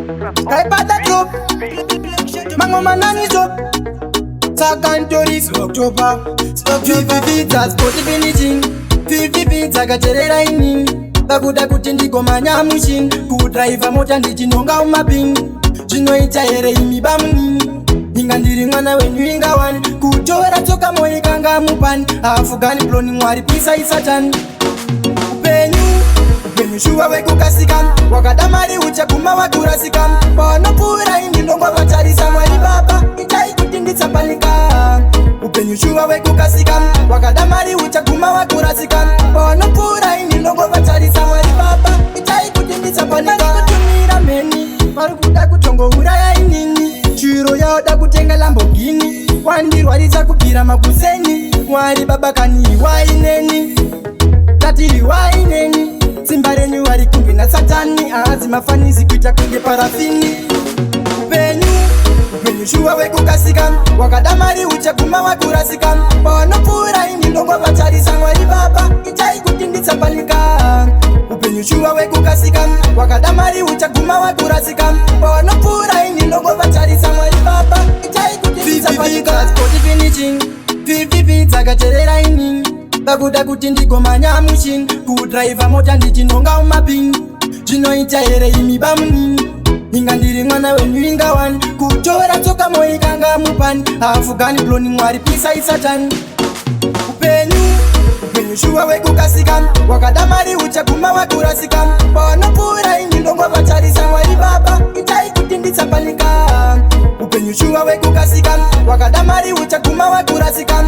Kaipata drop Mangoma nani drop Sakantoris Oktober Vivivita spoti finishing Vivivita kacherera ini Bakuda kuti ndigomanya mushin Kudriver mota ndichinonga umaping Chinoita here imi bamuni Inga ndiri mwana wenyu inga wani Kutora toka moikanga mupani Afugani ploni mwari pisa isatani Upenyu shuwa wekukasikan Wakadamari uchakuma wakurasikan Panopura indi ndongo vacharisa mwari baba Itai kutinditsa palika Upenyu shuwa wekukasikan Wakadamari uchakuma wakurasikan Panopura indi ndongo vacharisa mwari baba Itai kutinditsa palika Kutumira meni Marukuda kutongo uraya inini Chiro yaoda kutenga Lamborghini Wandirwarisa kugira makuseni Mwari baba kani waineni Tatiri waineni Simba renyu wari kungi na satani Azi mafanizi kuita kungi parafini Upenyu shuwa wekukasikan Wakadamari uchakuma wakurasikan Panopura indi ndongo vacharisa mwari baba Itai kutinditsa palika Upenyu shuwa wekukasikan Wakadamari uchakuma wakurasikan Panopura indi ndongo vacharisa mwari baba Itai kutinditsa palika Spoti finishing Vivivita kacherera ini Bakuda kuti ndigomanya mushin Kudriver mota ndichinonga umaping Chinoita here imi bamuni Inga ndiri mwana wenyu inga wani Kutora toka moikanga mupani Afugani ploni mwari pisa isatani Upenyu shuwa wekukasikan Wakadamari uchakuma wakurasikan Panopura indi ndongo vacharisa mwari baba Itai kutinditsa palika Upenyu shuwa wekukasikan Wakadamari uchakuma wakurasikan